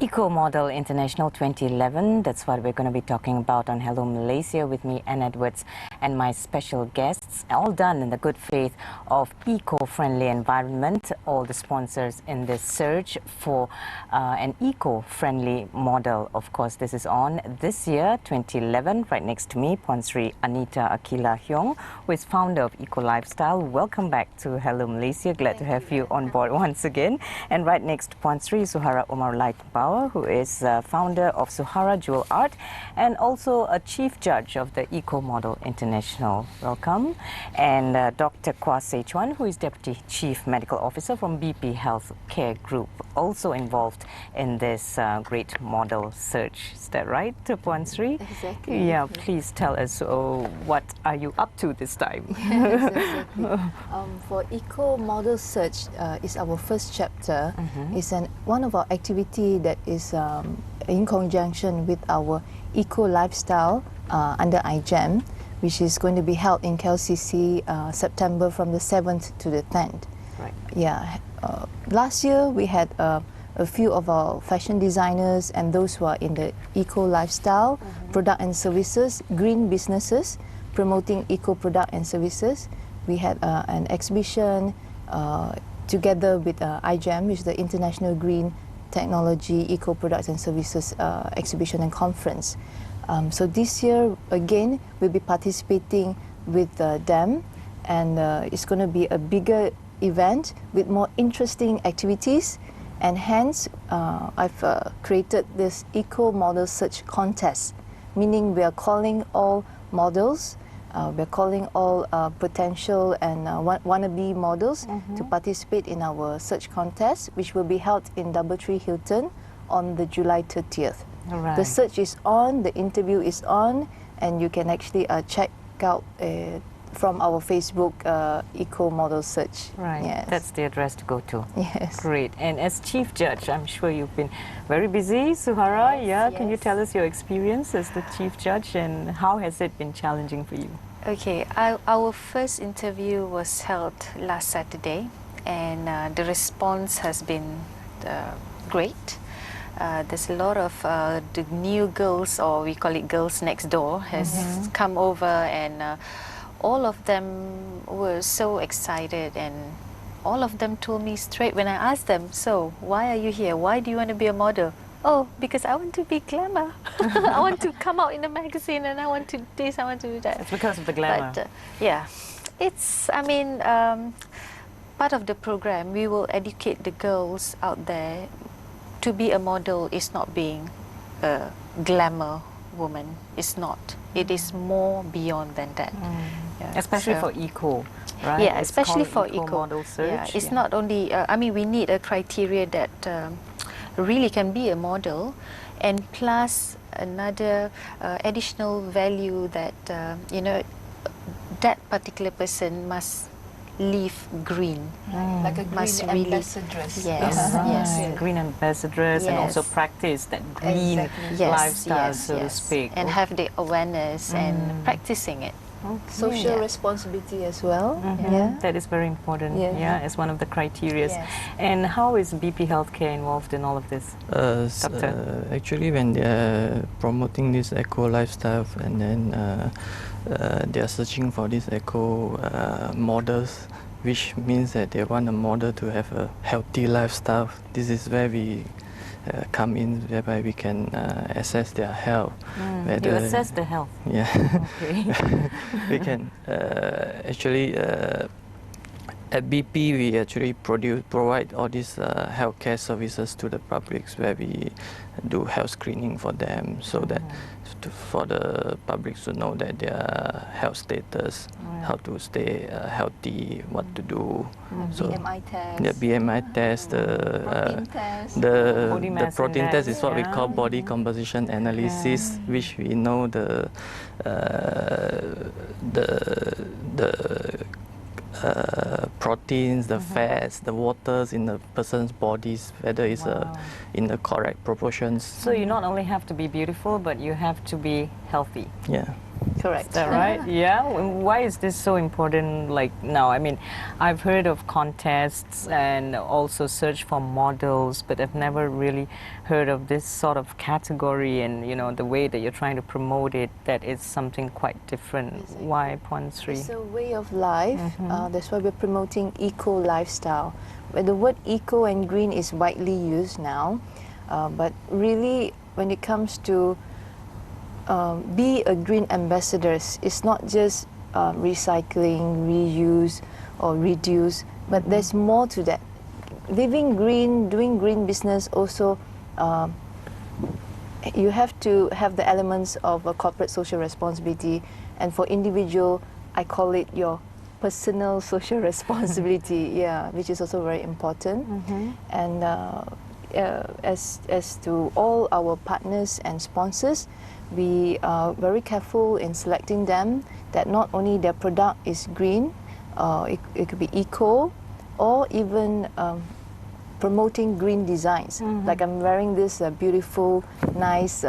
Eco Model International 2011, that's what we're going to be talking about on Hello Malaysia with me, Anne Edwards, and my special guests, all done in the good faith of eco-friendly environment, all the sponsors in this search for an eco-friendly model. Of course, this is on this year, 2011, right next to me, Puan Sri Anita Akila Hyong, who is founder of Eco Lifestyle. Welcome back to Hello Malaysia, glad to have you on board once again. And right next to Puan Sri, Suhara Omar Lightbauer, who is founder of Suhara Jewel Art and also a chief judge of the Eco Model International. Welcome. And Dr. Kwa Sey Chuan, who is deputy chief medical officer from BP Health Care Group, also involved in this great model search. Is that right, Puan Sri? Exactly. Yeah, please tell us what are you up to this time? Yes, exactly. For Eco Model Search is our first chapter. It's one of our activity that is in conjunction with our Eco Lifestyle under iGEM, which is going to be held in KLCC September from the 7th to the 10th. Right. Yeah. Last year we had a few of our fashion designers and those who are in the eco lifestyle, product and services, green businesses, promoting eco product and services. We had an exhibition together with iGEM, which is the International Green Technology Eco Products and Services Exhibition and Conference. So this year, again, we'll be participating with them, and it's going to be a bigger event with more interesting activities, and hence I've created this Eco Model Search Contest, meaning we are calling all models, we're calling all potential and wannabe models to participate in our search contest, which will be held in Doubletree Hilton on the July 30th. Right. The search is on, the interview is on, and you can actually check out from our Facebook Eco Model Search. Right, yes. That's the address to go to. Yes. Great. And as chief judge, I'm sure you've been very busy, Suhara. Yes, Can you tell us your experience as the chief judge and how has it been challenging for you? Okay, our first interview was held last Saturday, and the response has been great. There's a lot of the new girls, or we call it girls next door, has come over, and all of them were so excited, and all of them told me straight when I asked them, so why are you here? Why do you want to be a model? Oh, because I want to be glamour. I want to come out in the magazine, and I want to do this, I want to do that. It's because of the glamour. But yeah, it's, I mean, part of the program, we will educate the girls out there. To be a model is not being a glamour woman. It's not. It is more beyond than that. Yeah, especially so, for eco, right? Yeah, It's especially for called eco. model search. Yeah, it's not only, I mean, we need a criteria that really can be a model, and plus another additional value that, you know, that particular person must leave green. Like a Must green really- ambassadress. Yes, Right. yes. Green ambassadors, and also Yes. practice that green Exactly. lifestyle, so to speak. And have the awareness and practicing it. Social Yeah. responsibility as well. Yeah, that is very important. Yeah. Yeah, as one of the criteria. Yes. And how is BP Healthcare involved in all of this? Doctor? Actually, when they are promoting this eco lifestyle, and then they are searching for these eco models, which means that they want a model to have a healthy lifestyle. This is where we come in, whereby we can assess their health. You assess the health. Yeah. Okay. We can actually at BP we actually provide all these healthcare services to the public, where we do health screening for them, so that for the public to know that their health status, how to stay healthy, what to do. So BMI test. The BMI test, protein test. Body the mass protein index, test is what we call body composition analysis, which we know the proteins, the fats, the waters in the person's bodies, whether it's in the correct proportions. So you not only have to be beautiful, but you have to be healthy. Yeah. Correct. Is that right? Yeah. Why is this so important? Like now, I mean, I've heard of contests and also search for models, but I've never really heard of this sort of category. And you know, the way that you're trying to promote it, that is something quite different. Exactly. Why Ponsri? It's a way of life. That's why we're promoting eco lifestyle. But the word eco and green is widely used now, but really, when it comes to be a green ambassador, it's not just recycling, reuse, or reduce, but there's more to that. Living green, doing green business also. You have to have the elements of a corporate social responsibility, and for individual, I call it your personal social responsibility. Yeah, which is also very important. And as to all our partners and sponsors, we are very careful in selecting them. That not only their product is green, it could be eco, or even promoting green designs. Like I'm wearing this beautiful, nice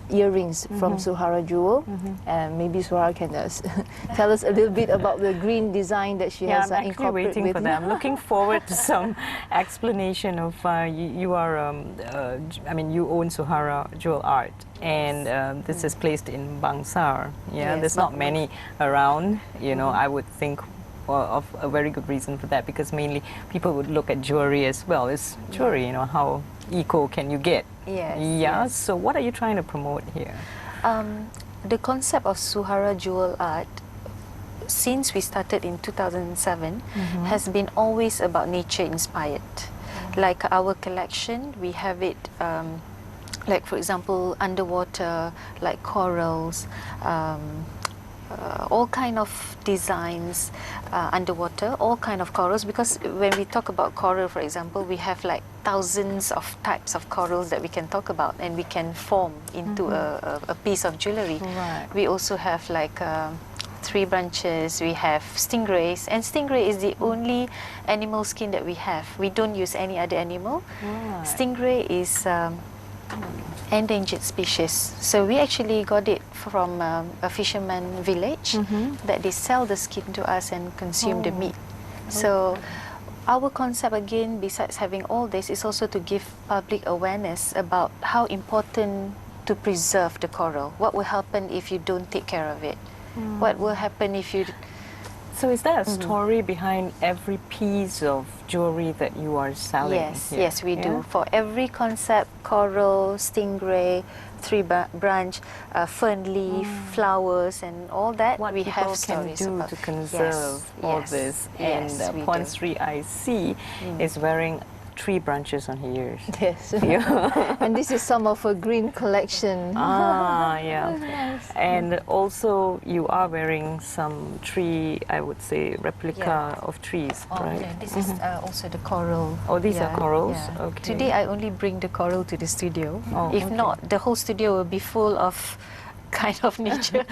earrings from Suhara Jewel, and maybe Suhara can tell us a little bit about the green design that she has I'm actually incorporated waiting with. for that. I'm looking forward to some explanation of you are. I mean, you own Suhara Jewel Art, and this is placed in Bangsar. Yeah, Yes, there's not Bangla. many around. You know, I would think. Of a very good reason for that, because mainly people would look at jewelry as well. It's jewelry, you know, how eco can you get? Yes, Yeah. yes. So what are you trying to promote here? The concept of Suhara Jewel Art, since we started in 2007, has been always about nature inspired. Like our collection, we have it like, for example, underwater, like corals, all kind of designs underwater, all kind of corals, because when we talk about coral, for example, we have like thousands of types of corals that we can talk about, and we can form into a piece of jewelry. Right. We also have like tree branches, we have stingrays, and stingray is the only animal skin that we have. We don't use any other animal. Right. Stingray is endangered species. So we actually got it from a fisherman village that they sell the skin to us and consume the meat. So our concept, again, besides having all this, is also to give public awareness about how important to preserve the coral. What will happen if you don't take care of it? What will happen if you... So is there a story behind every piece of jewelry that you are selling? Yes, here? yes, we Yeah? do. For every concept, coral, stingray, tree branch, fern leaf, flowers, and all that, What we people have can stories do about. to conserve all yes, this. yes, And we do. Ponsri, I see, is wearing tree branches on her ears. Yes. Yeah. And this is some of a green collection. Ah, yeah. Nice. And also, you are wearing some tree, I would say, replica of trees, Oh, right? no, this is also the coral. Oh, these are corals? Yeah. Okay. Today I only bring the coral to the studio. Oh, if okay. not, the whole studio will be full of kind of nature.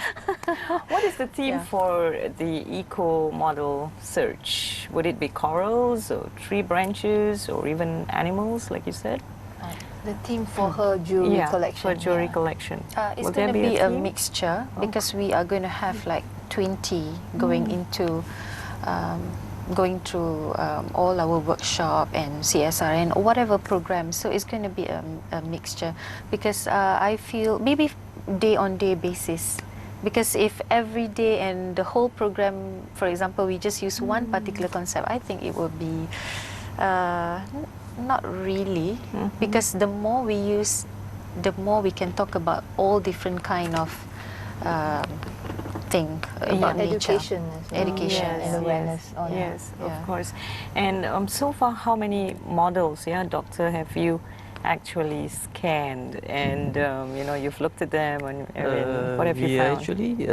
What is the theme Yeah. for the eco model search? Would it be corals or tree branches or even animals, like you said? The theme for her jewelry collection. for jewelry yeah. collection. It's Will there going to be a theme? mixture, because we are going to have like 20 going into going through all our workshop and CSR and whatever program. So it's going to be a mixture, because I feel maybe day on day basis, because if every day and the whole program, for example, we just use one particular concept, I think it will be not really, because the more we use, the more we can talk about all different kind of thing about nature. Education as well. Education, and yeah. awareness. on it. Yes, Yeah. of course. And so far, how many models, doctor, have you actually scanned? And you've looked at them, and what have you We found? actually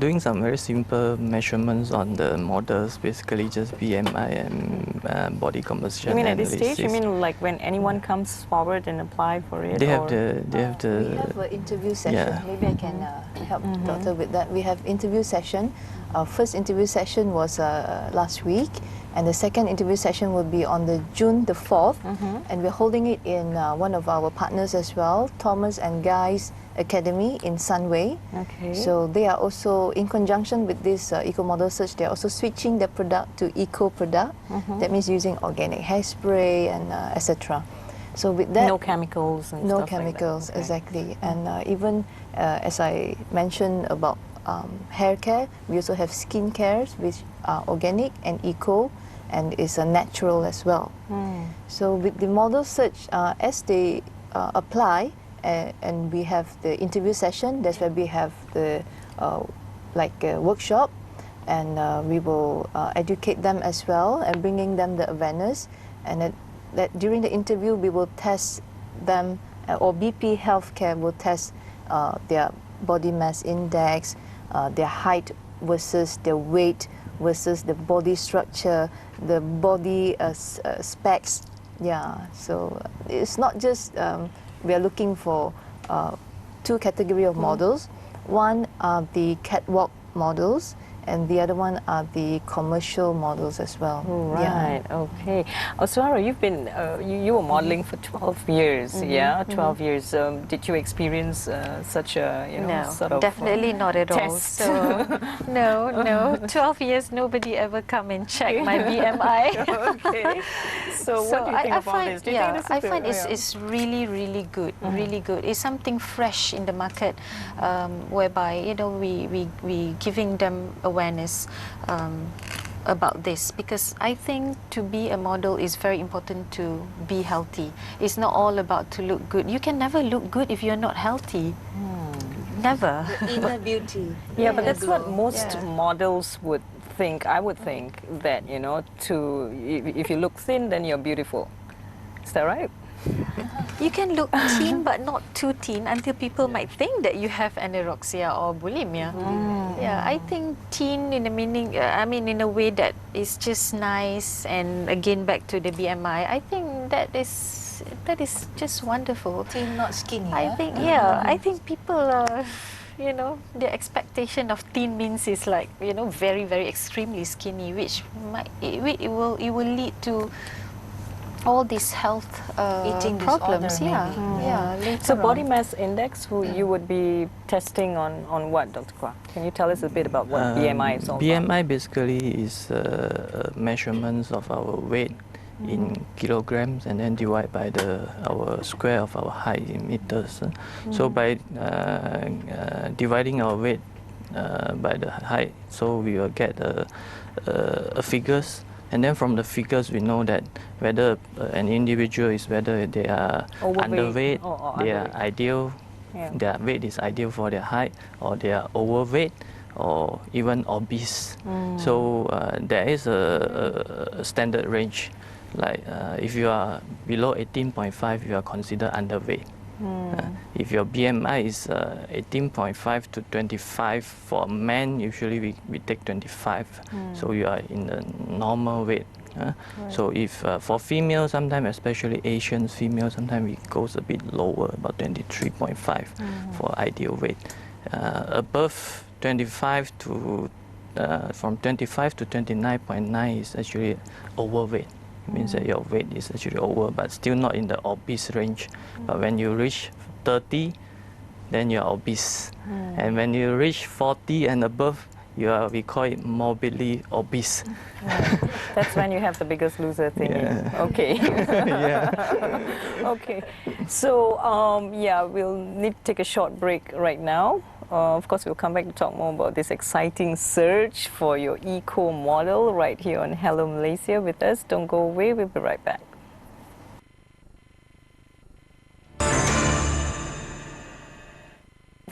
doing some very simple measurements on the models, basically just BMI and body composition. You mean at this analysis. stage? You mean like when anyone comes forward and apply for it? They have or? the We have an interview session. yeah. Maybe I can help Doctor with that. We have interview session. Our first interview session was last week, and the second interview session will be on the June the 4th, and we're holding it in one of our partners as well, Thomas and Guy's Academy in Sunway. Okay. So they are also, in conjunction with this eco model search, they are also switching their product to eco product. That means using organic hairspray and etc. So with that, no chemicals and no stuff chemicals, like that. Okay. exactly. And even as I mentioned about hair care, we also have skin cares which are organic and eco and is natural as well. So with the model search, as they apply and we have the interview session, that's where we have the workshop, and we will educate them as well and bringing them the awareness. And that during the interview we will test them, or BP Healthcare will test their body mass index, their height versus their weight versus the body structure, the body specs. Yeah, so it's not just we are looking for two category of models. One are the catwalk models, and the other one are the commercial models as well. Right. Okay. Suhara, you've been you were modeling for 12 years. Yeah, 12 years. Did you experience such a No, sort of definitely not at all. test? So, no, 12 years nobody ever come and check my BMI. Okay. So what do you think of all this? Do you think this is I good? find Yeah. it's really, really good. Really good. It's something fresh in the market, whereby we giving them awareness about this, because I think to be a model is very important to be healthy. It's not all about to look good. You can never look good if you're not healthy. Never. Inner beauty. Yeah, but that's what most Yeah. models would think. I would think that, if you look thin, then you're beautiful. Is that right? You can look thin but not too thin until people might think that you have anorexia or bulimia. Yeah, I think thin in the meaning, in a way that is just nice, and again back to the BMI, I think that is just wonderful. Thin, not skinny. I think, I think people are, the expectation of thin means is like, very, very extremely skinny, which it will lead to all these health Eating problems. disorder, Yeah, later So body on. mass index, you would be testing on what, Dr. Kwa? Can you tell us a bit about what BMI is all BMI basically is measurements of our weight in kilograms, and then divide by our square of our height in meters. So by dividing our weight by the height, so we will get a figures. And then from the figures, we know that whether an individual whether they are Overweight underweight, or they underweight. are ideal, Yeah. their weight is ideal for their height, or they are overweight, or even obese. So there is a standard range. Like if you are below 18.5, you are considered underweight. If your BMI is 18.5 to 25, for a man usually we take 25, so you are in the normal weight. So if for females, sometimes especially Asian females, sometimes it goes a bit lower, about 23.5 for ideal weight. Above 25 to from 25 to 29.9 is actually overweight. It means that your weight is actually over, but still not in the obese range. But when you reach 30, then you're obese. And when you reach 40 and above, we call it morbidly obese. That's when you have the biggest loser thing. Yeah. Okay. Yeah. Okay. So, we'll need to take a short break right now. Of course, we'll come back to talk more about this exciting search for your eco model right here on Hello Malaysia with us. Don't go away. We'll be right back.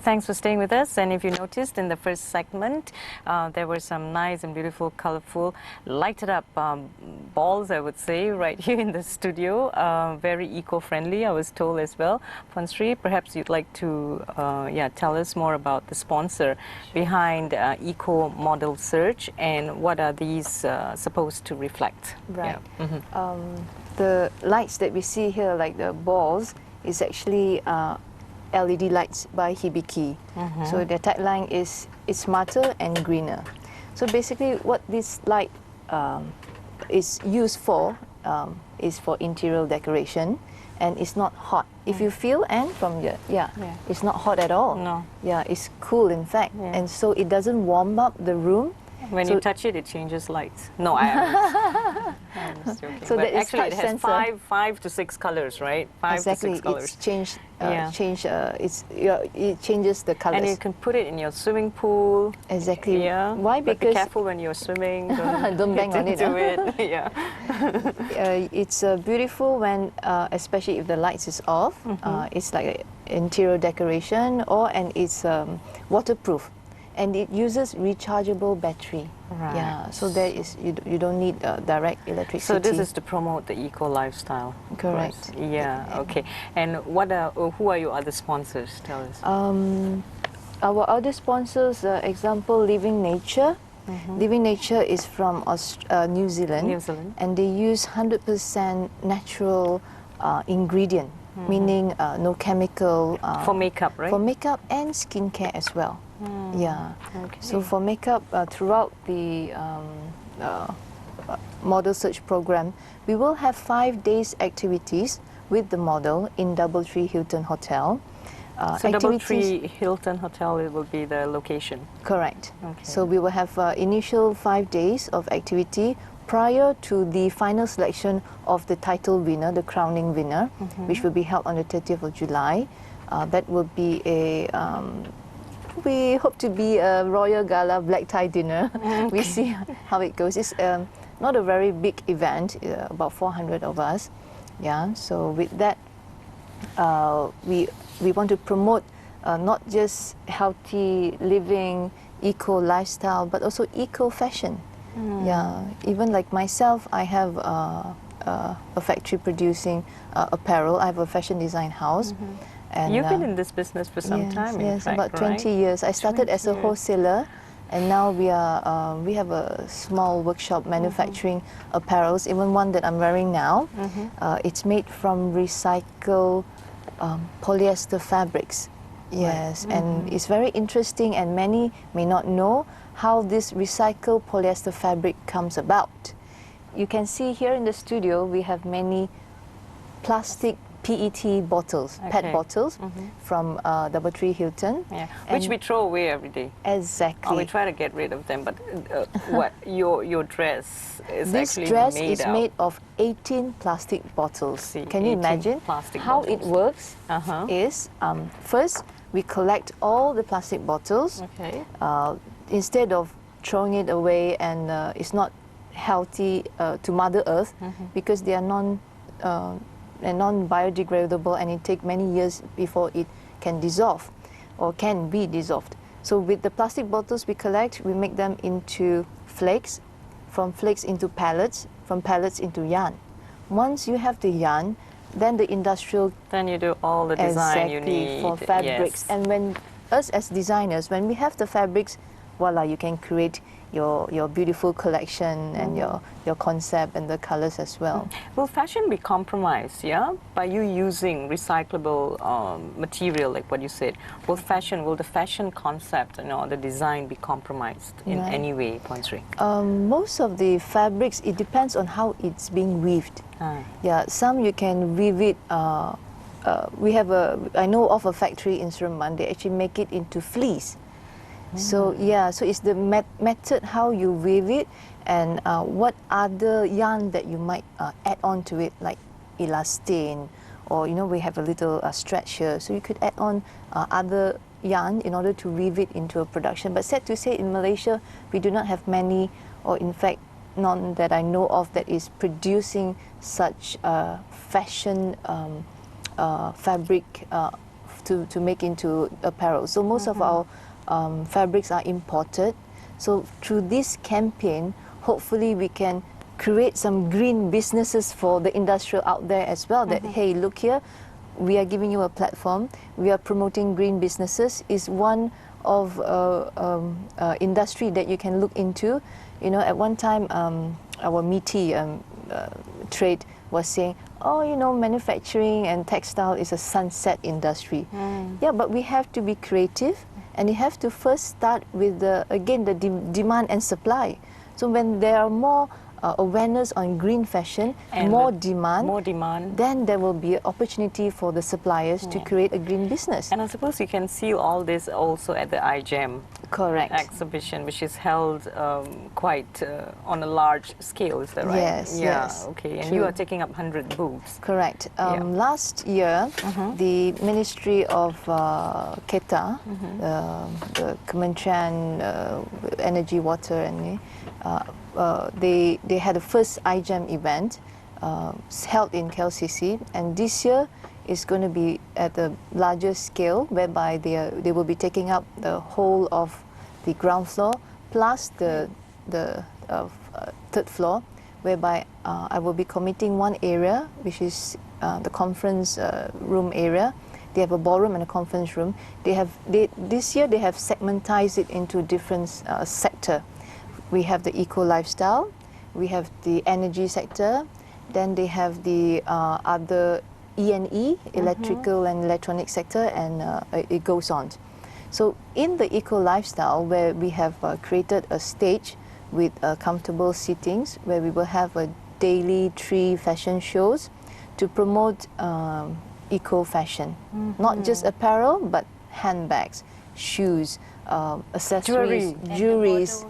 Thanks for staying with us. And if you noticed in the first segment, there were some nice and beautiful, colorful, lighted up balls, I would say, right here in the studio. Very eco-friendly, I was told as well. Sri, perhaps you'd like to tell us more about the sponsor behind Eco Model Search, and what are these supposed to reflect? Right. Yeah. The lights that we see here, like the balls, is actually LED lights by Hibiki. So their tagline is "It's smarter and greener." So basically, what this light is used for is for interior decoration. and it's not hot. If you feel, and from the, it's not hot at all. No. Yeah, it's cool in fact. Yeah. And so it doesn't warm up the room. When So- you touch it, it changes lights. No, I'm just joking. So but that is actually, it touch has sensor. five to six colors, right? Five Exactly, to six colors. it's changed. Yeah. It changes the colors. And you can put it in your swimming pool. Exactly. Yeah. Why? But be Because careful when you're swimming. Don't bang hit on it, into huh? it. Yeah. It's beautiful when, especially if the lights is off. It's like an interior decoration, and it's waterproof, and it uses rechargeable battery. Right. Yeah, so there is you don't need direct electricity. So this is to promote the eco lifestyle. of Correct. course. Yeah. Okay. And who are your other sponsors? Tell us. Our other sponsors, example, Living Nature. Living Nature is from New Zealand. New Zealand. And they use 100% natural ingredient, meaning no chemical. For makeup, right? For makeup and skincare as well. Yeah. Okay. So for makeup, throughout the model search program, we will have 5 days activities with the model in Doubletree Hilton Hotel. So activities- Doubletree Hilton Hotel, it will be the location. Correct. Okay. So we will have initial 5 days of activity prior to the final selection of the title winner, the crowning winner, which will be held on the 30th of July. That will be we hope to be a royal gala black tie dinner. We see how it goes. It's not a very big event, about 400 of us. Yeah, so with that, we want to promote not just healthy living, eco lifestyle, but also eco fashion. Yeah, even like myself, I have a factory producing apparel. I have a fashion design house. And, You've been in this business for some time, in yes, fact, about 20 right? years. I started as a 20 years. wholesaler, and now we have a small workshop manufacturing apparels. Even one that I'm wearing now, it's made from recycled polyester fabrics. Yes, and it's very interesting, and many may not know how this recycled polyester fabric comes about. You can see here in the studio we have many plastic PET bottles, Okay. PET bottles from Doubletree Hilton. Yeah. Which And- we throw away every day. Exactly. Or we try to get rid of them, but what your dress is This actually dress made is out. made of 18 plastic bottles. See, Can you 18 imagine plastic how it bottles. works? Uh-huh. Is first we collect all the plastic bottles. Okay. Instead of throwing it away, and it's not healthy to Mother Earth because they are non-biodegradable, and it takes many years before it can dissolve or can be dissolved. So with the plastic bottles we collect, we make them into flakes, from flakes into pellets, from pellets into yarn. Once you have the yarn, then the industrial Then you do all the design you need. for fabrics. Yes. And when us as designers, when we have the fabrics, voila, you can create your beautiful collection and your concept and the colors as well. Will fashion be compromised, yeah? By you using recyclable material, like what you said? Will the fashion concept, the design be compromised in Right. any way, Ponsri? Most of the fabrics, it depends on how it's being weaved. Yeah, some you can weave it. I know of a factory in Seremban, they actually make it into fleece. So yeah, so it's the method how you weave it, and what other yarn that you might add on to it, like elastane, or we have a little stretch here, so you could add on other yarn in order to weave it into a production. But sad to say, in Malaysia we do not have many, or in fact none that I know of, that is producing such fashion fabric to make into apparel. So most of our fabrics are imported. So through this campaign, hopefully we can create some green businesses for the industrial out there as well, that hey, look here, we are giving you a platform, we are promoting green businesses, is one of industry that you can look into. At one time our meaty trade was saying, manufacturing and textile is a sunset industry. Yeah, but we have to be creative, and you have to first start with the demand and supply. So when there are more awareness on green fashion, And more with demand, more demand. then there will be an opportunity for the suppliers to create a green business. And I suppose you can see all this also at the iGEM Correct. exhibition, which is held quite on a large scale, is that right? Yes, yeah, yes, okay. And true. you are taking up 100 booths. Correct. Yeah. Last year, the Ministry of KETA, the Kementerian Energy, Water and they had the first iGEM event held in KLCC, and this year is going to be at a larger scale, whereby they will be taking up the whole of the ground floor plus the third floor, whereby I will be committing one area, which is the conference room area. They have a ballroom and a conference room. This year they have segmentized it into different sector. We have the eco lifestyle, we have the energy sector, then they have the other E&E, electrical and electronic sector, and it goes on. So in the eco lifestyle, where we have created a stage with comfortable seatings, where we will have a daily 3 fashion shows to promote eco fashion, not just apparel, but handbags, shoes, accessories, jewelries.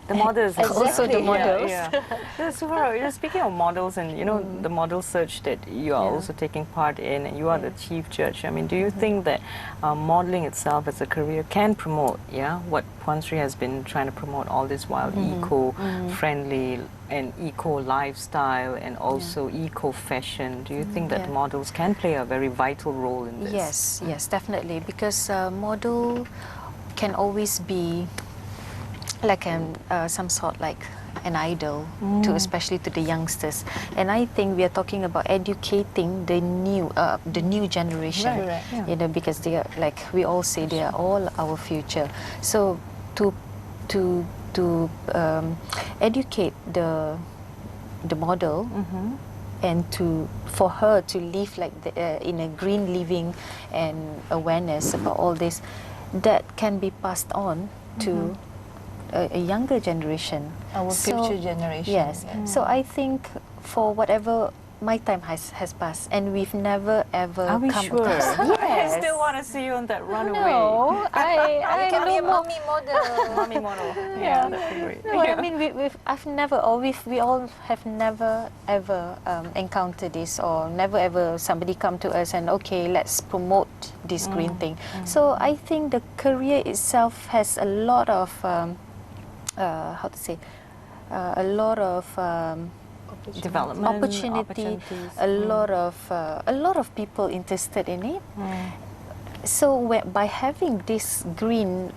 The models Exactly. Also the models. Yeah, yeah. Suhara, speaking of models and the model search that you are also taking part in, and you are the chief judge. I mean, do you think that modeling itself as a career can promote, what Puan Sri has been trying to promote all this while, eco-friendly and eco lifestyle and also eco fashion? Do you think that models can play a very vital role in this? Yes, yes, definitely, because model can always be like some sort like an idol to, especially to the youngsters. And I think we are talking about educating the new generation. Right. You know, because they are, like we all say, they are all our future. So to educate the model, and for her to live like in a green living and awareness about all this, that can be passed on to a younger generation, Our future generation. Yes. So I think for whatever, my time has passed, and we've never ever Are we come sure? across. I Yes. still want to see you on that runaway. No, I Can be a no more. mommy model. Mommy model. Yeah, that'd be great. No, I mean, we all have never ever encountered this, or never ever somebody come to us and okay, let's promote this green thing. So I think the career itself has a lot of how to say, a lot of Development opportunity, opportunities. a lot of people interested in it. So by having this green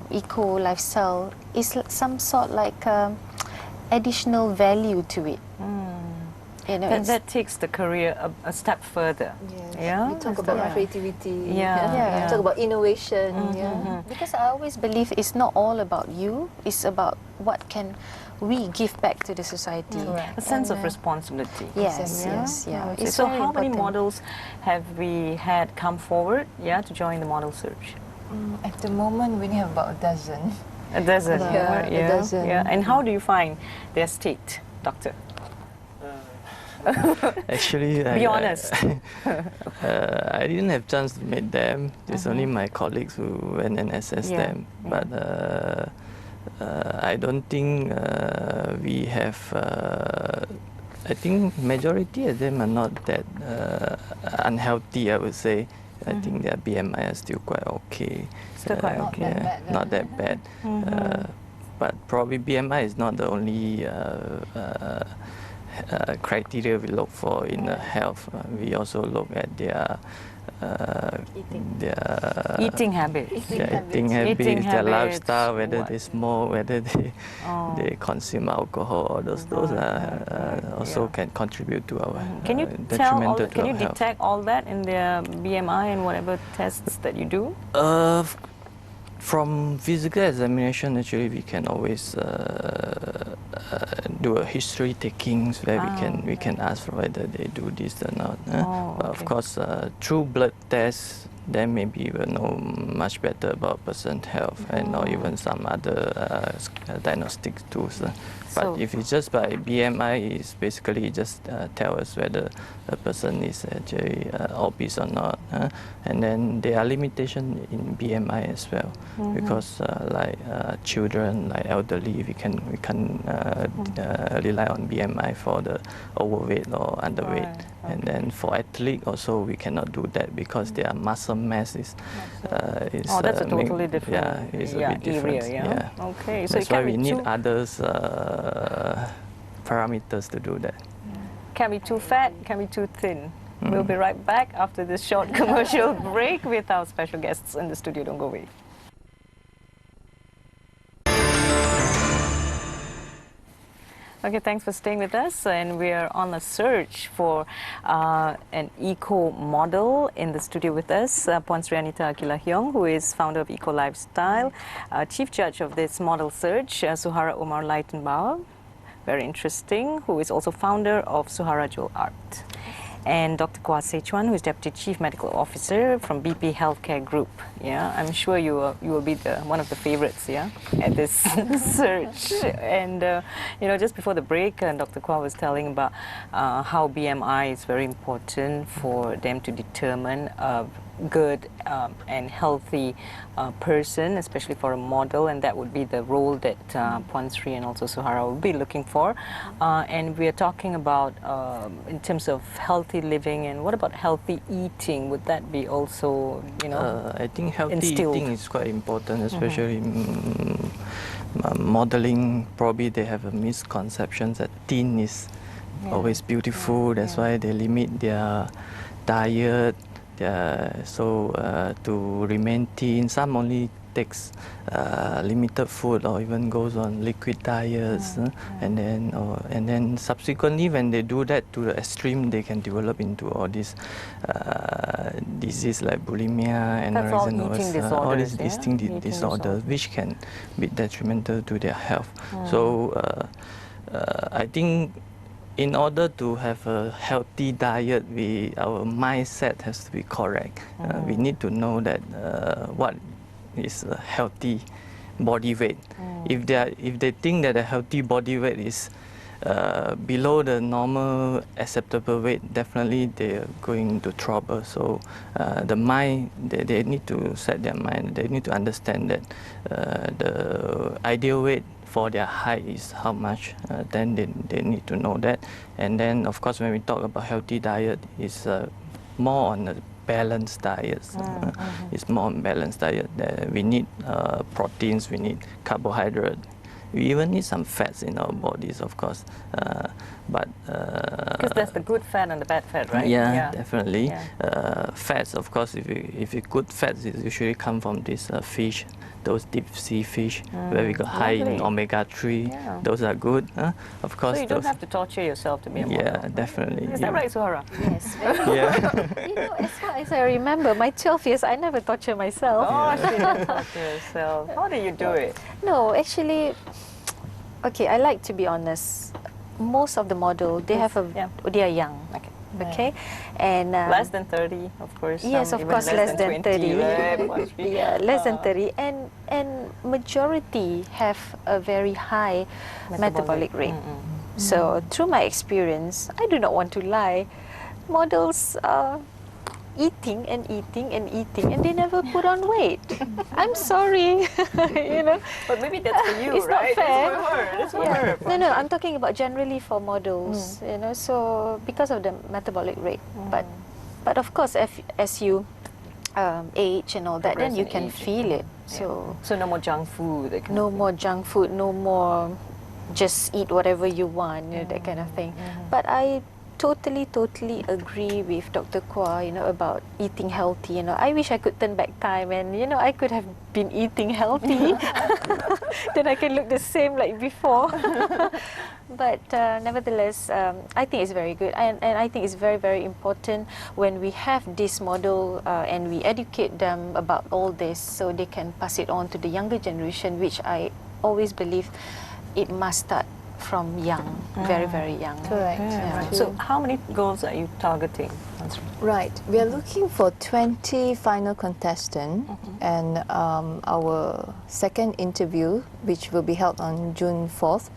eco lifestyle is some sort like additional value to it. You know, And that takes the career a step further. Yes. Yeah, We talk is about that- creativity. Yeah. We talk about innovation. because I always believe it's not all about you, it's about what can we give back to the society. Correct. A sense of And, responsibility. Yes, Exactly. yes, yeah. Okay, It's so very how many important. models have we had come forward, to join the model search? At the moment, we only have about a dozen. A dozen. Yeah, a dozen. Yeah. And how do you find their state, doctor? Actually, Be honest. I didn't have chance to meet them. It's only my colleagues who went and assessed them. But I don't think we have. I think majority of them are not that unhealthy, I would say. I think their BMI are still quite okay. Still quite okay. Not that bad. But probably BMI is not the only criteria we look for in health. We also look at their Eating habits. eating habits, Eating their habits, lifestyle, whether what- they smoke, whether they Oh. consume alcohol, or those also Yeah. can contribute to our Can you tell all detrimental that, to can you our health. detect all that in their BMI and whatever tests that you do? From physical examination, actually, we can always do a history taking, where we can ask whether they do this or not. But of okay. course, through blood tests, then maybe we'll know much better about person's health, and or even some other diagnostic tools. But So- if it's just by BMI, it's basically just tell us whether a person is actually obese or not. And then there are limitations in BMI as well, because like children, like elderly, we can rely on BMI for the overweight or underweight. Right, And then for athlete also we cannot do that because their muscle mass is Oh, that's a totally different it's a bit different. area, yeah? Okay, so That's it can why we be need too, others parameters to do that. can be too fat, can be too thin. We'll be right back after this short commercial break with our special guests in the studio. Don't go away. Okay, thanks for staying with us. And we are on a search for an eco model. In the studio with us, Puan Sri Anita Akila Hyong, who is founder of Eco Lifestyle, chief judge of this model search, Suhara Umar Leitenbauer, very interesting, who is also founder of Suhara Jewel Art. And Dr. Kwa Sechuan, who is Deputy Chief Medical Officer from BP Healthcare Group. Yeah, I'm sure you will be one of the favorites, yeah, at this search. And you know, just before the break, Dr. Kwa was telling about how BMI is very important for them to determine a good and healthy person, especially for a model, and that would be the role that Puan Sri and also Suhara will be looking for. And we are talking about in terms of healthy living, and what about healthy eating? Would that be also, you know, I think healthy instilled? eating is quite important, especially modeling. Probably they have a misconception that thin is always beautiful. That's why they limit their diet. So to remain thin, some only takes limited food or even goes on liquid diets, and then subsequently when they do that to the extreme, they can develop into all these disease like bulimia, That's all anorexia, eating all these disorders, yeah? eating Eating disorders, which can be detrimental to their health. So I think in order to have a healthy diet, our mindset has to be correct. We need to know that what is a healthy body weight. If they think that a healthy body weight is below the normal acceptable weight, definitely they are going into trouble. So the mind, they need to set their mind. They need to understand that the ideal weight for their height is how much. Then they need to know that. And then of course when we talk about healthy diet, it's more on a balanced diet. It's more on balanced diet. We need proteins, we need carbohydrate. We even need some fats in our bodies, of course. Because there's the good fat and the bad fat, right? Yeah, definitely. Yeah. Fats, of course, if you good fats, it usually come from this fish, those deep sea fish, where we got high in lovely. omega-3. Yeah. Those are good. Of course. So you don't those, have to torture yourself to be a model. yeah, definitely. Is that right, Suhara? Yes, very Yeah. You know, as far as I remember, my 12 years, I never torture myself. Oh, she didn't torture herself. How did you do it? No, actually, okay, I like to be honest. Most of the model, they have they are young. Okay. Okay, and Less than 30, of course. yes, some of even course, less than 20, 30. right? Must be. Yeah, less than 30, and majority have a very high metabolic rate. So through my experience, I do not want to lie, models are eating and eating and eating, and they never put on weight. I'm sorry, you know. But maybe that's for you, It's not right? fair. That's for her. No, no, I'm talking about generally for models, you know, so because of the metabolic rate. But of course, as you age and all that, then Progress you in can aging. feel it. So So no more junk food. that kind no of thing. more junk food, no more just eat whatever you want, you know, that kind of thing. But I totally agree with Dr. Kwa, you know, about eating healthy. You know, I wish I could turn back time and, you know, I could have been eating healthy. Then I can look the same like before. But nevertheless, I think it's very good. And I think it's very important when we have this model and we educate them about all this so they can pass it on to the younger generation, which I always believe it must start from young, very young. Correct. Yeah, right. To- So how many girls are you targeting? Right. We are looking for 20 final contestants, and our second interview, which will be held on June 4th,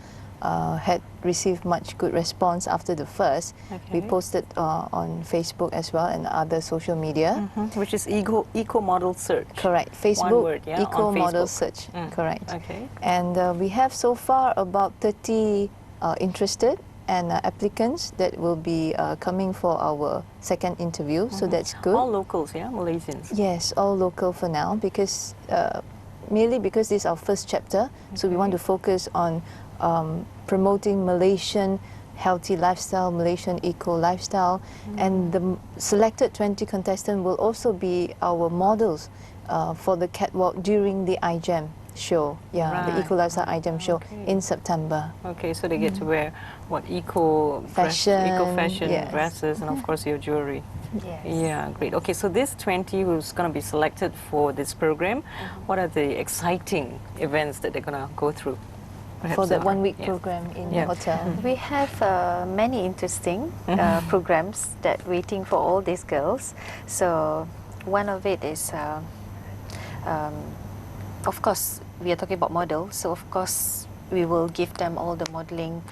had received much good response after the first. We Okay. posted on Facebook as well and other social media. Which is eco model search. Correct. Facebook word, yeah, eco on model Facebook. search. Correct. Okay. And we have so far about 30 interested and applicants that will be coming for our second interview. So that's good. All locals, yeah, Malaysians. Yes, all local for now because merely because this is our first chapter, so we want to focus on promoting Malaysian healthy lifestyle, Malaysian eco lifestyle, and the selected 20 contestants will also be our models for the catwalk during the iGEM show, the Right. Eco Lifestyle iGEM show in September. Okay, so they get to wear what eco Fashion, fashion yes. dresses and of course your jewelry. Yes. Yeah, great. Okay, so this 20 who's going to be selected for this program, what are the exciting events that they're going to go through? Perhaps, For that 1 week yeah. program in Yeah. the hotel. We have many interesting programs that waiting for all these girls. So one of it is, of course, we are talking about models. So of course, we will give them all the modeling.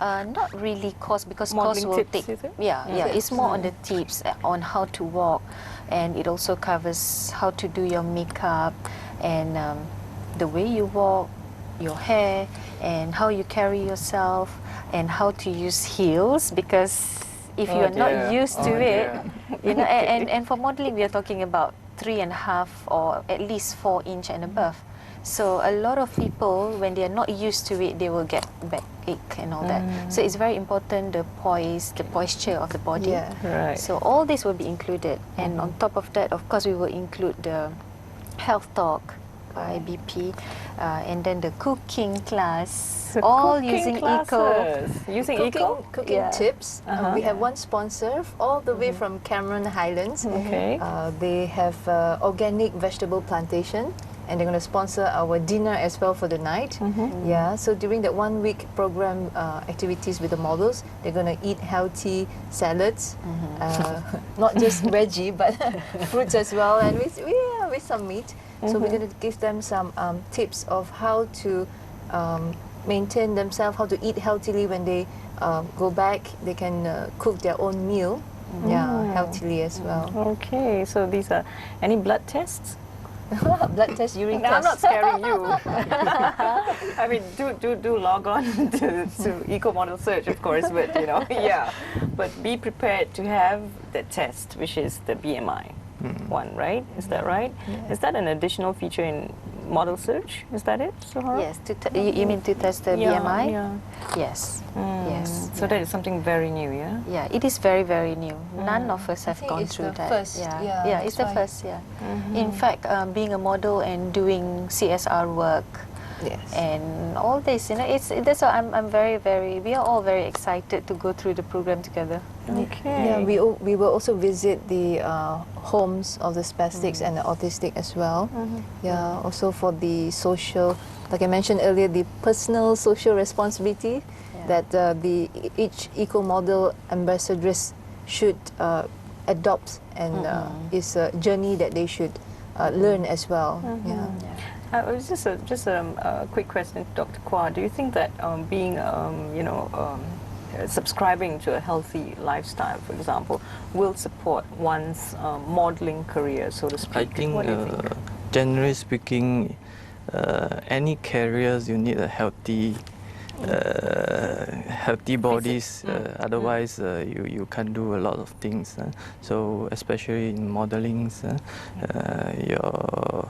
Not really course because course Modelling will tips, take. is it? Yeah. It's more on the tips on how to walk, and it also covers how to do your makeup and the way you walk, your hair, and how you carry yourself, and how to use heels because if Oh you are not dear. used to Oh it, dear. you know, and for modeling we are talking about 3.5 or at least 4 inch and above. So a lot of people, when they are not used to it, they will get backache and all that. So it's very important the poise, the posture of the body. Yeah. Right. So all this will be included, and on top of that, of course, we will include the health talk by BP, and then the cooking class, So all cooking using classes. Using eco? Cooking Yeah. tips. We have one sponsor all the way from Cameron Highlands. Okay. They have organic vegetable plantation, and they're going to sponsor our dinner as well for the night. Yeah, so during that 1 week program activities with the models, they're going to eat healthy salads, not just veggie but fruits as well, and with some meat. So we're going to give them some tips of how to maintain themselves, how to eat healthily when they go back. They can cook their own meal, healthily as well. Okay, so these are any blood tests? Blood test, urine No, I'm not test. scaring you. I mean, do log on to Eco Model Search, of course, but you know, yeah. But be prepared to have the test, which is the BMI one, right? Is that right? Yeah. Is that an additional feature in Model Search? Is that it, Suhara? Yes, you mean to test the Yeah, BMI? yeah. Yes. Yes. So that is something very new, yeah? Yeah, it is very, very new. None of us have think gone it's through the that. first, yeah, it's that's the why. first. Yeah. In fact, being a model and doing CSR work Yes. and all this, you know, that's why I'm very, we are all very excited to go through the program together. Okay. Yeah, we will also visit the homes of the spastics and the autistic as well. Yeah, also for the social, like I mentioned earlier, the personal social responsibility that each eco model ambassadress should adopt, and is a journey that they should learn as well. Yeah. It was just a quick question to Dr. Kwa. Do you think that being, subscribing to a healthy lifestyle, for example, will support one's modeling career, so to speak? I think, What do you think? generally speaking, any careers you need a healthy bodies. Otherwise, you can't do a lot of things. So especially in modeling, your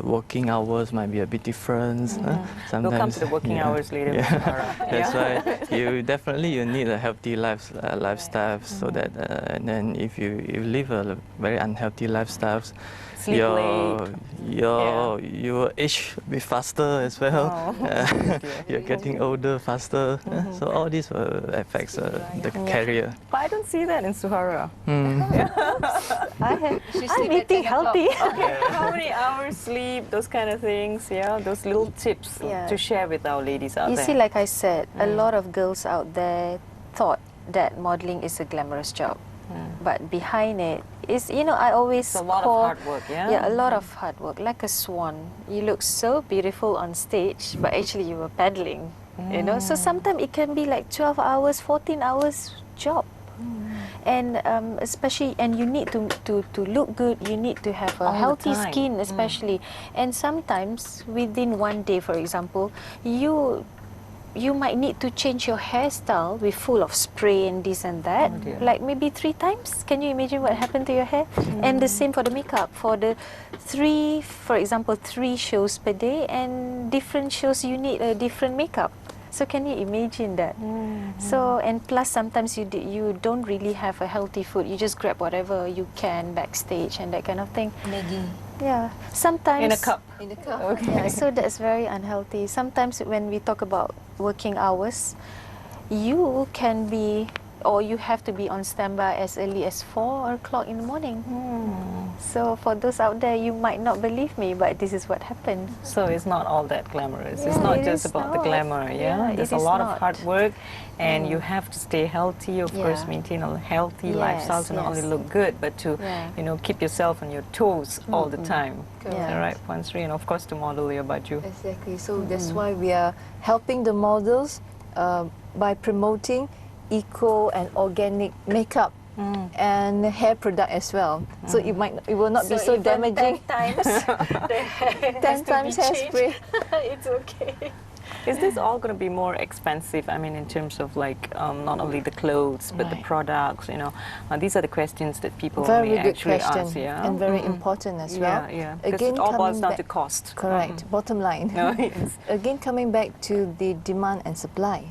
working hours might be a bit different. Sometimes We'll come to the working hours later, Ms. Suhara. That's why you need a healthy lifestyle, so that and then if you live a very unhealthy lifestyle, Sleep late. you will age a bit faster as well. You're getting older faster. So all this affects the career. But I don't see that in Suhara. I'm eating healthy. Okay, how many hours sleep, those kind of things, yeah, those little tips to share with our ladies out You there. see, like I said, a lot of girls out there thought that modeling is a glamorous job. but behind it is, you know, I always It's a lot of call, hard work, yeah? Yeah, a lot of hard work, like a swan. You look so beautiful on stage, but actually you were paddling, you know. So sometimes it can be like 12 hours, 14 hours job. And especially, and you need to look good, you need to have a All the healthy time. skin especially. And sometimes within one day, for example, you might need to change your hairstyle with full of spray and this and that, dear. like maybe 3 times. Can you imagine what happened to your hair? And the same for the makeup. For the for example, 3 shows per day, and different shows you need a different makeup. So can you imagine that? So, and plus sometimes you don't really have a healthy food. You just grab whatever you can backstage and that kind of thing. Maggie Yeah, sometimes In a cup. in the cup. Yeah, so that's very unhealthy. Sometimes when we talk about working hours, you can be, or you have to be on standby as early as 4 o'clock in the morning. So for those out there, you might not believe me, but this is what happened. So it's not all that glamorous. It's Yeah, not it just is about the not. glamour, Yeah, There's it a is lot of not. hard work, and you have to stay healthy, of course, Yeah. maintain a healthy Yes, lifestyle to not only yes. look good, but to, Yeah. keep yourself on your toes all the time. Correct. Is that right, Puan Sri? And of course, to model your baju. Exactly. So that's why we are helping the models by promoting eco and organic makeup and hair product as well. So it will not be so even damaging. 10 times, the hair 10 times hairspray. It's okay. Is this all going to be more expensive? I mean, in terms of like not only the clothes but the products. These are the questions that people Very may good actually question, ask. Yeah, and very important as well. Yeah, yeah. Because it all coming boils down back- to cost. Correct. Bottom line. No, yes. Again, coming back to the demand and supply.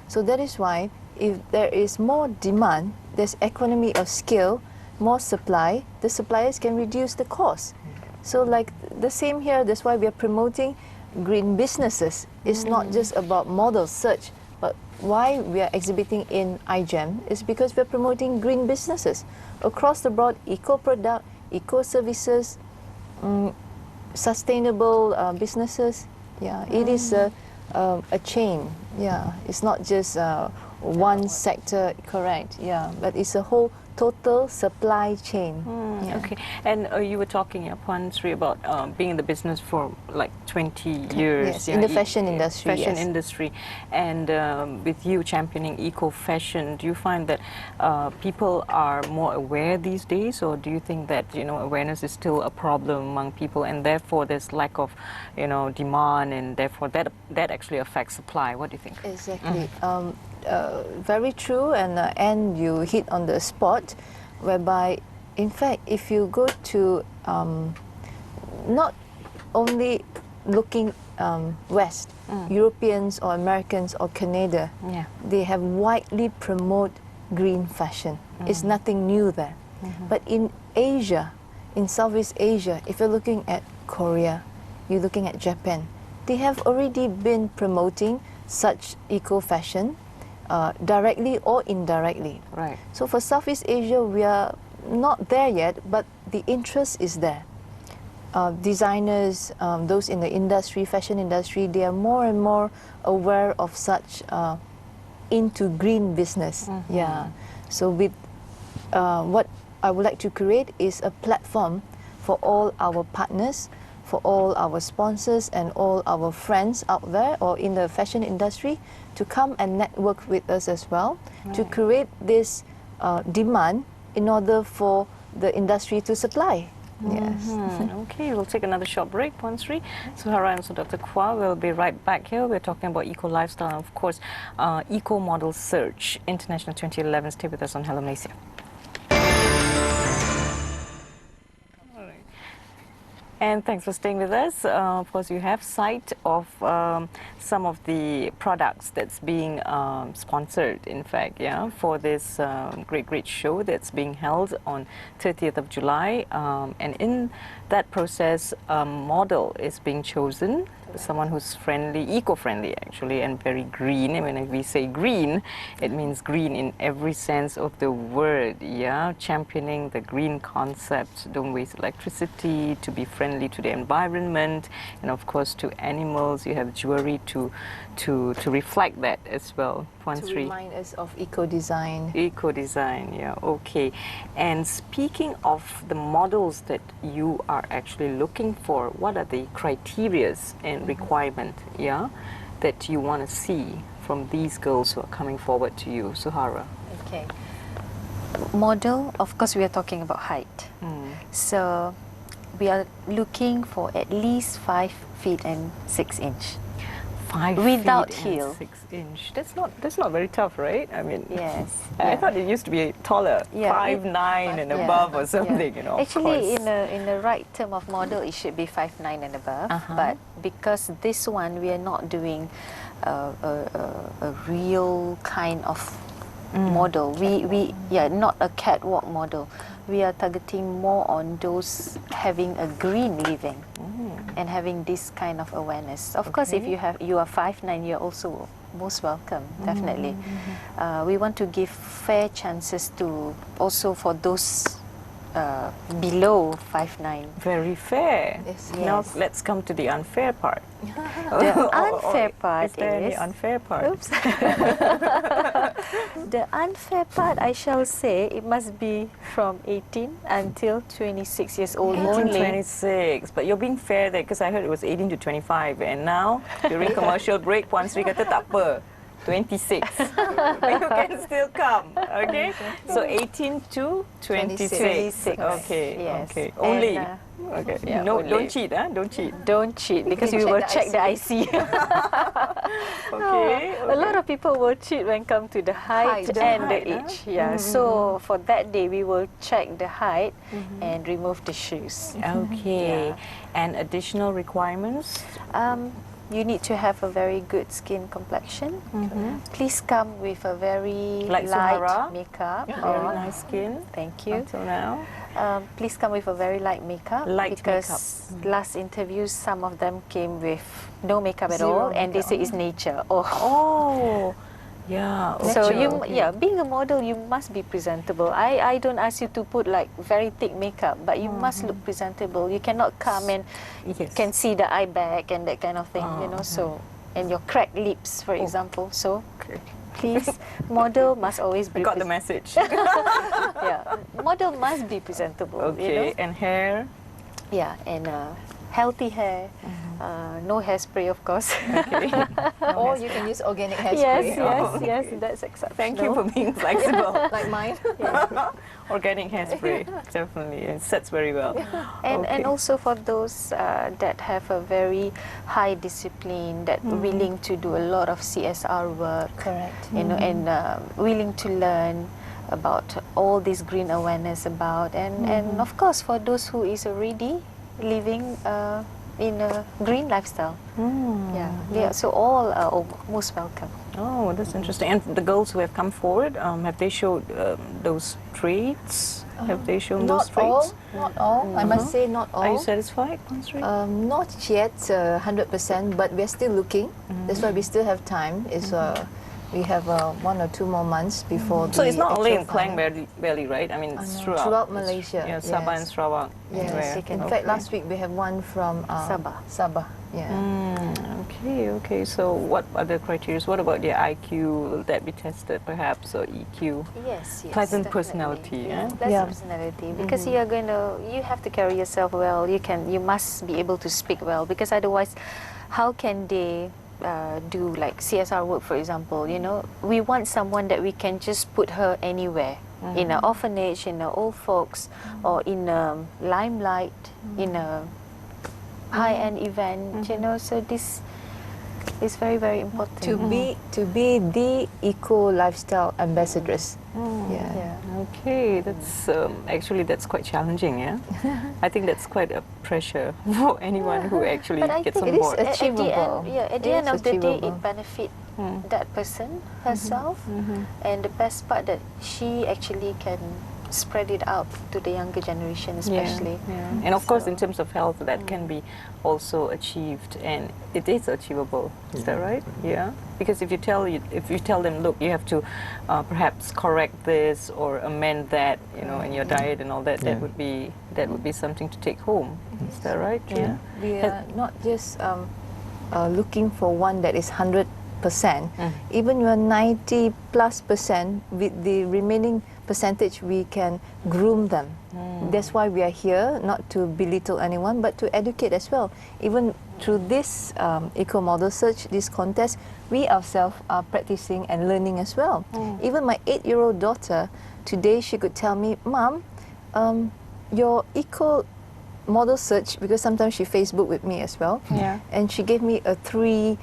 So that is why if there is more demand, there's economy of scale, more supply, the suppliers can reduce the cost. So like the same here, that's why we are promoting green businesses. It's not just about model search, but why we are exhibiting in iGEM is because we're promoting green businesses across the board, eco product, eco services, sustainable businesses. Yeah, it is a chain. Yeah, it's not just one sector. Correct. Yeah, but it's a whole total supply chain. Yeah. Okay, and you were talking, Puan Sri, about being in the business for like 20 years. Yes, in the fashion industry, Fashion yes. industry, and with you championing eco-fashion, do you find that people are more aware these days, or do you think that awareness is still a problem among people, and therefore there's lack of demand, and therefore that actually affects supply? What do you think? Exactly. Very true, and you hit on the spot, whereby, in fact, if you go to not only looking west, Europeans or Americans or Canada, they have widely promote green fashion. It's nothing new there. But in Asia, in Southeast Asia, if you're looking at Korea, you're looking at Japan, they have already been promoting such eco-fashion directly or indirectly. Right. So for Southeast Asia, we are not there yet, but the interest is there. Designers, those in the industry, fashion industry, they are more and more aware of such into green business. Yeah. So with what I would like to create is a platform for all our partners, for all our sponsors and all our friends out there or in the fashion industry to come and network with us as well, to create this demand in order for the industry to supply. Yes. Okay, we'll take another short break, Puan Sri. Suhara and also Dr. Kwa will be right back here. We're talking about eco-lifestyle and, of course, eco-model search, International 2011. Stay with us on Hello Malaysia. And thanks for staying with us. Of course, you have sight of some of the products that's being sponsored, in fact, for this great show that's being held on 30th of July. And in that process, a model is being chosen, someone who's friendly, eco-friendly actually, and very green. And when we say green, it means green in every sense of the word, yeah? Championing the green concept, don't waste electricity, to be friendly to the environment, and of course to animals. You have jewelry to reflect that as well. To remind us of eco-design. Eco-design, yeah, okay. And speaking of the models that you are actually looking for, what are the criterias and requirement, yeah, that you want to see from these girls who are coming forward to you, Suhara? Okay. Model, of course, we are talking about height. So we are looking for at least 5 feet and 6 inch. 5 Without feet heel. and 6 inch. That's not very tough, right? I mean, Yes. I thought it used to be taller, Yeah, 5'9" and yeah. above or something, you know. of Actually, course. in the right term of model, it should be 5'9" and above. But because this one, we are not doing a real kind of model. We not a catwalk model. We are targeting more on those having a green living and having this kind of awareness. Of course, if you are 5'9", you're also most welcome. Definitely, we want to give fair chances to also for those below 5'9". Very fair. Yes. Now Yes. let's come to the unfair part. The unfair part is there any is unfair part? Oops. The unfair part, I shall say, it must be from 18 until 26 years old 18, only. 26. But you're being fair there because I heard it was 18 to 25. And now, during commercial break, Puan Sri kata tak apa. 26. You can still come, okay? So 18 to 26. 26. Okay, Yes. okay. And, Only. Okay. yeah, No, only. don't cheat, huh? Don't cheat. Don't cheat because can we will check check the IC. Okay. A lot of people will cheat when come to the height, Height. and the Height, huh? age. Yeah. So for that day, we will check the height and remove the shoes. Okay. Yeah. And additional requirements? You need to have a very good skin complexion. Please come with a very Like light Suhara? makeup. Very nice skin. Thank you. Until now. Please come with a very light makeup. Light because last interviews, some of them came with no makeup at Zero all, and they makeup. say it's nature. Oh. Oh, yeah. So okay, you, okay. being a model, you must be presentable. I don't ask you to put like very thick makeup, but you must look presentable. You cannot come and Yes. can see the eye bag and that kind of thing, you know. So, and your cracked lips, for example. So, Okay. please, model must always I be. got the message. Yeah, model must be presentable. Okay, You know? and hair. Yeah, and healthy hair. No hairspray, of course. Okay. Or you can use organic yes, hairspray. yes, that's acceptable. Thank you for being flexible. Like mine. Organic hairspray, definitely. It sets very well. And Okay. also for those that have a very high discipline, that willing to do a lot of CSR work, Correct. you know, and willing to learn about all this green awareness about, and of course for those who is already living in a green lifestyle. Yeah. So all are most welcome. Oh, that's interesting. And the girls who have come forward, have they showed those traits? Have they shown those Not all. traits? Not all. I must say not all. Are you satisfied, Pansri? Not yet 100%, but we're still looking. That's why we still have time. We have 1 or 2 more months before. So it's not only in actual Klang final. Valley, right? I mean, it's throughout. Throughout Malaysia, Yeah, Sabah and yes. Sarawak. Yes. everywhere. In fact, last week we have one from Sabah. Sabah. Yeah. Okay. So what other criteria? What about their IQ? Will that be tested perhaps, or EQ? Yes. Pleasant definitely. personality, Yeah, eh? pleasant Yeah. personality. Because you have to carry yourself well. You must be able to speak well. Because otherwise, how can they do like CSR work, for example? You know, we want someone that we can just put her anywhere, in an orphanage, in an old folks, or in a limelight, in a high-end event. You know, so this is very, very important. To be the eco lifestyle ambassadress. Yeah. Okay, that's actually that's quite challenging, yeah. I think that's quite a pressure for anyone who actually But I gets think on it is board. achievable. At the It end is of the day, achievable. it benefit that person herself, and the best part that she actually can spread it out to the younger generation, especially. And of course, So- in terms of health, that can be also achieved, and it is achievable. Is that right? Yeah. Because if you tell them, look, you have to perhaps correct this or amend that, you know, in your diet and all that, Yeah. that would be something to take home. Is that right? Yeah. We are not just looking for one that is 100%. Even you are 90+%, with the remaining percentage, we can groom them. That's why we are here, not to belittle anyone, but to educate as well. Even through this eco model search, this contest, we ourselves are practicing and learning as well. Even my 8-year-old daughter, today she could tell me, Mom, your eco model search, because sometimes she Facebook with me as well, and she gave me a three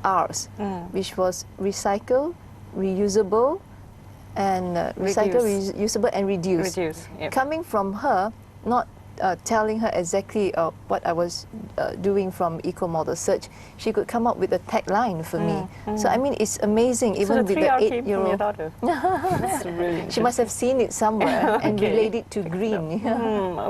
R's, which was recycle, reusable, and recycle, reusable, and reduce. Coming from her, not telling her exactly what I was doing from eco model search, she could come up with a tagline for me. So I mean, it's amazing. So Even the with 3R the came from your 8-year-old, daughter. That's really she must have seen it somewhere and Okay. relate it to green.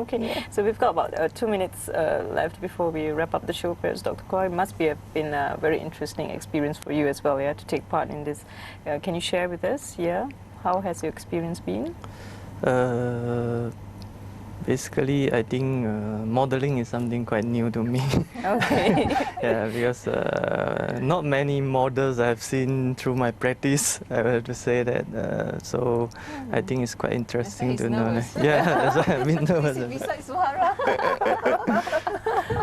Okay, so we've got about 2 minutes left before we wrap up the show. Perhaps Dr. Koi, it must been a very interesting experience for you as well, yeah, to take part in this. Can you share with us, yeah, how has your experience been? Basically, I think modeling is something quite new to me. Okay. Yeah, because not many models I've seen through my practice. I have to say that. So I think it's quite interesting to know. Yeah, that's why I've been nervous. Besides Suhara.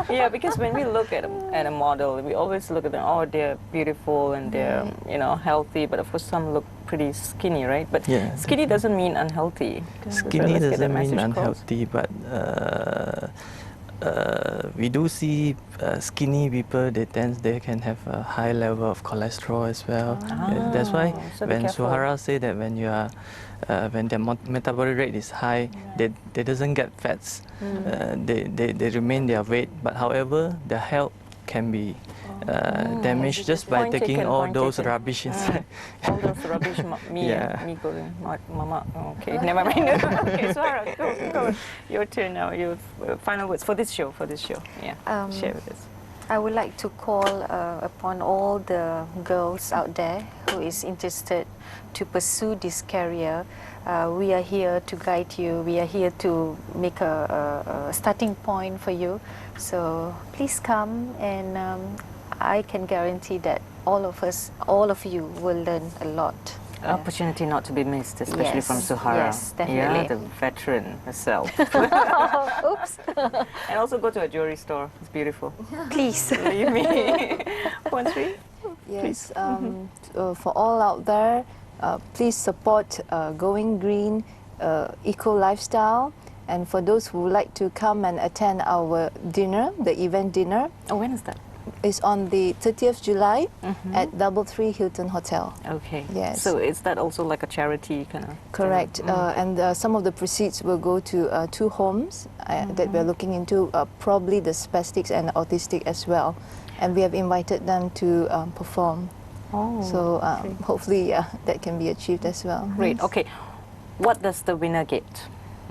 Yeah, because when we look at a model, we always look at them, oh, they're beautiful and they're, you know, healthy, but of course some look pretty skinny, right? But Yeah, skinny doesn't mean unhealthy. Skinny Let's get that doesn't mean message across. unhealthy, but we do see skinny people. They can have a high level of cholesterol as well. That's why so be when careful. Suhara say that when you are when their metabolic rate is high, they doesn't get fats. They remain their weight, but however, their health can be damaged just by Point taking taken, all point those taken. rubbish inside. All those rubbish, me, Yeah. me going, mama. Okay, never mind. Okay, Suhara, go. Your turn now. Your final words for this show. Yeah, share with us. I would like to call upon all the girls out there who is interested to pursue this career. We are here to guide you. We are here to make a starting point for you. So please come, and I can guarantee that all of you will learn a lot. Opportunity not to be missed, especially from Yes, Suhara. yes, definitely. Yeah, the veteran herself. Oops. And also go to a jewelry store. It's beautiful. Please. Believe me. Point three. Yes, for all out there, please support Going Green Eco Lifestyle. And for those who would like to come and attend our dinner, the event dinner, Oh, when is that? is on the 30th July at 33 Hilton Hotel. Okay. Yes. So is that also like a charity kind of? Correct. And some of the proceeds will go to 2 homes that we're looking into, probably the spastics and autistic as well. And we have invited them to perform. Oh. So hopefully that can be achieved as well. Great. Okay. What does the winner get?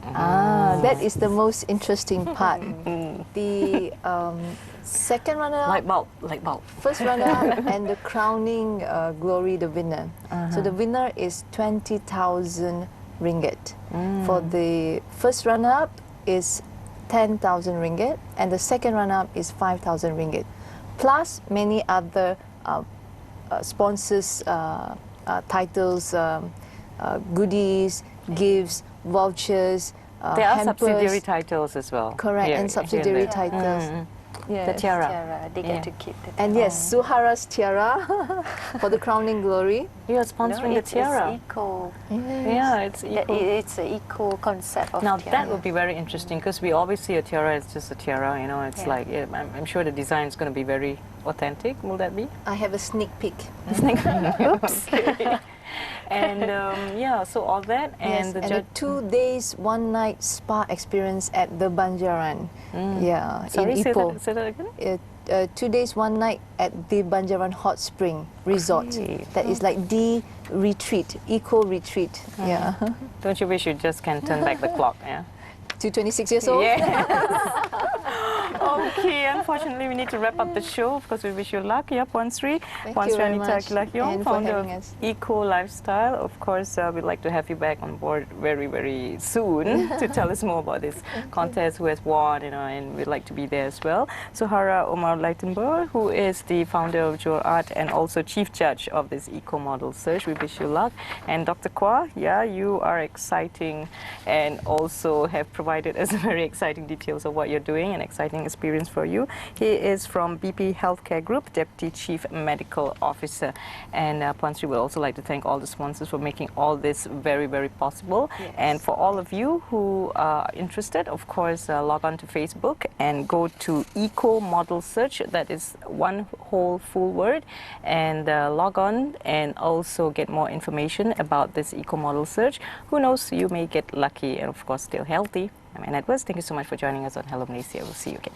That is the most interesting part. The second runner-up, Light bulb. first runner-up, and the crowning glory, the winner. So the winner is 20,000 ringgit. For the first runner-up is 10,000 ringgit, and the second runner-up is 5,000 ringgit, plus many other sponsors, titles, goodies, gifts, vouchers, There are hampers. subsidiary titles as well. Correct, here- and here subsidiary there. titles. Yes. The tiara. Tiara, they get to keep the And yes, Suhara's tiara for the crowning glory. You are sponsoring the it's tiara. eco. Yeah, it's eco. It's an eco concept of Now tiara. that would be very interesting because we always see a tiara as just a tiara. You know, it's Yeah. like I'm sure the design is going to be very authentic. Will that be? I have a sneak peek. Oops. And yeah, so all that and Yes, the and judge. a 2 days, 1 night spa experience at the Banjaran. Yeah, Sorry, in Ipoh. say that again. 2 days, 1 night at the Banjaran Hot Spring Resort. Great. That is like the retreat, eco retreat. Yeah. Don't you wish you just can turn back the clock? Yeah. To 26 years old. Yeah. Okay, unfortunately, we need to wrap up the show. Of course, we wish you luck. Yeah, Puan Sri. Thank Puan you Sri very Anita much, Kilahyong, and for founder of having us. Eco Lifestyle. Of course, we'd like to have you back on board very, very soon to tell us more about this contest, who has won, and we'd like to be there as well. Suhara Omar Leitenberg, who is the founder of Jewel Art and also chief judge of this Eco Model Search. We wish you luck. And Dr. Kwa, yeah, you are exciting and also have provided us very exciting details of what you're doing, an exciting experience for you. He is from BP Healthcare Group, Deputy Chief Medical Officer. And Puan Sri would also like to thank all the sponsors for making all this very, very possible. Yes. And for all of you who are interested, of course, log on to Facebook and go to Eco Model Search. That is one whole full word. And log on and also get more information about this Eco Model Search. Who knows, you may get lucky and, of course, still healthy. I'm Anne Edwards. Thank you so much for joining us on Hello Malaysia. We'll see you again.